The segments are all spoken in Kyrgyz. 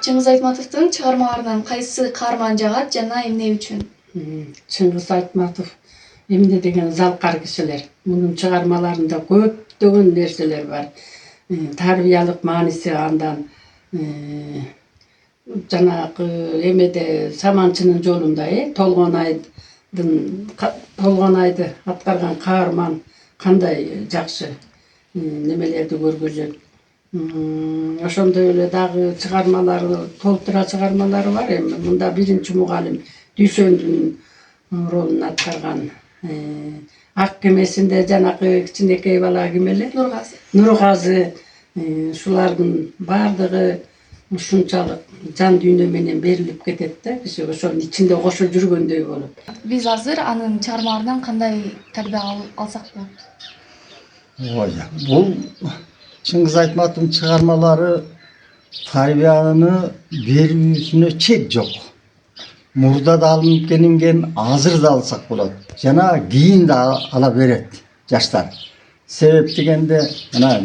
Чыңгыз Айтматовдун чыгармаларынан кайсы каарман жагат жана эмне үчүн? Чыңгыз Айтматов эмне деген залкар кишилер. Мунун чыгармаларында көптөгөн нерселер бар. Тарбиялык мааниси андан жанагы эмеде Саманчынын жолунда Толгонайды аткарган каарман кандай жакшы немелерди көргөзөт. Ошондой эле дагы чыгармалары, толтура чыгармалары бар. Эми мында биринчи мугалим Дүйшөндүн ролун аткарган. Ак кемесинде жанагы кичинекей бала ким эле? Нургазы. Шулардын бардыгы ушунчалык жан дүйнө менен берилип кетет да, киши ошонун ичинде кошо жүргөндөй болот. Биз азыр анын чыгармаларынан кандай тарбия алсак болот? Бул Чыңгыз Айтматовдун чыгармалары тарбияны берүүсүнө чек жок. Мурда да алынып келинген, азыр да алсак болот. Жана кийин да ала берет жаштар. Себеп дегенде,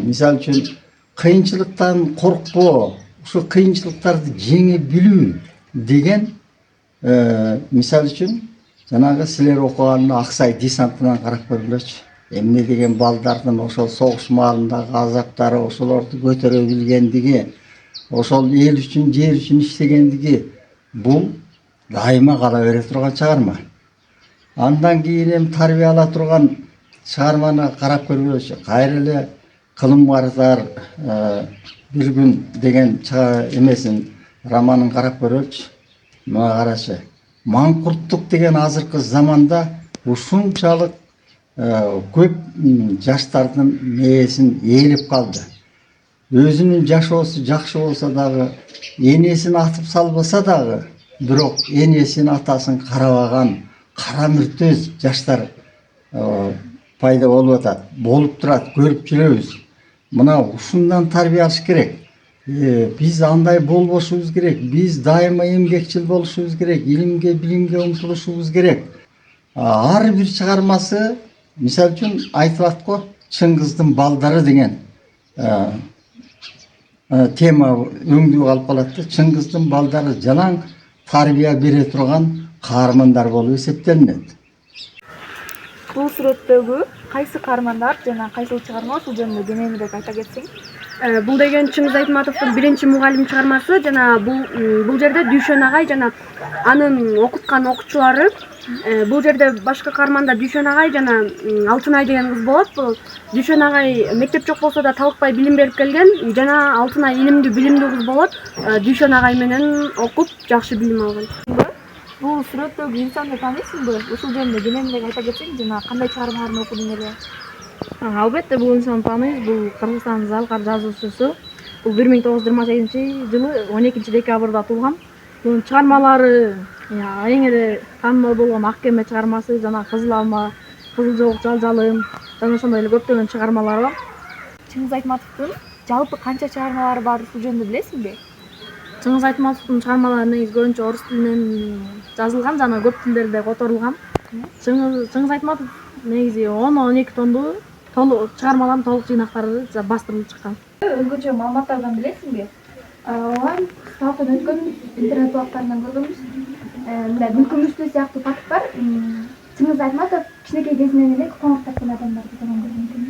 мисал үчүн кыйынчылыктан коркпоо, ушул кыйынчылыктарды жеңе билүү деген мисал үчүн жанагы силер окуган Аксай десантынан карап көргүлөчү. Эмне деген балдардын ошол согуш маалындагы азаптары, ошолорду көтөрө билгендиги, ошол эл үчүн, жер үчүн иштегендиги бул дайыма кала бере турган чыгарма. Андан кийин эми тарбия ала турган чыгарманы карап көргүлөчү. Кайра эле Кылым бардар бир күн деген эмесин, романын карап көрөлчү. Мага карачы. Маңкурттук деген азыркы заманда ушунчалык көп жаштардын мээсин ээлеп калды. Өзүнүн жашоосу жакшы болсо дагы, энесин атып салбаса дагы, бирок энесин атасын карабаган кара мүртөз жаштар пайда болуп атат, болуп турат, көрүп жүрөбүз. Мына ушундан тарбия алыш керек. Биз андай болбошубуз керек. Биз дайыма эмгекчил болушубуз керек. Илимге, билимге умтулушубуз керек. Ар бир чыгармасы, мисал үчүн айтылат го, Чыңгыздын балдары деген тема өңдүү калып калат да. Чыңгыздын балдары жалаң тарбия бере турган каармандар болуп эсептелинет. Бул сүрөттөгү кайсы каармандар жана кайсы чыгарма, ушул жөнүндө кененирээк айта кетсең? Бул деген Чыңгыз Айтматовдун биринчи мугалим чыгармасы, жана бул жерде Дүйшөн агай жана анын окуткан окуучулары. Бул жерде башка каарманда Дүйшөн агай жана Алтынай деген кыз болот. Бул Дүйшөн агай мектеп жок болсо да талыкпай билим берип келген, жана Алтынай илимдүү, билимдүү кыз болот. Дүйшөн агай менен окуп жакшы билим алган. Бул сүрөттөгү инсанды тааныйсыңбы? Ушул жөнүндө кененирээк айта кетсең жана кандай чыгармаларын окудуң эле? Албетте бул инсанды тааныйбыз. Бул Кыргызстандын залкар жазуучусу. Бул 1928-жылы 12 декабрда туулган. Бунун чыгармалары эң эле таанымал болгон Ак кеме чыгармасы жана Кызыл алма, Кызыл жоок жалжалым жана ошондой эле көптөгөн чыгармалары бар. Чыңгыз Айтматовдун жалпы канча чыгармалары бар, ушул жөнүндө билесиңби? Чыңгыз Айтматовдун чыгармалары негизи көбүнчө орус тилинен жазылган жана көп тилдерде которулган. Чыңгыз Айтматов негизи 10-12 томду чыгармаларын толук жыйнактары бастырылып чыккан. Өзгөчө маалыматтардан билесиңби? Ооба, талкын өткөн интернет булактарынан көргөнбүз. Мындай Күлкүмүштүү сыяктуу факт бар. Чыңгыз Айтматов кичинекей кезинен эле коңур тартқан адамдарды көргөн.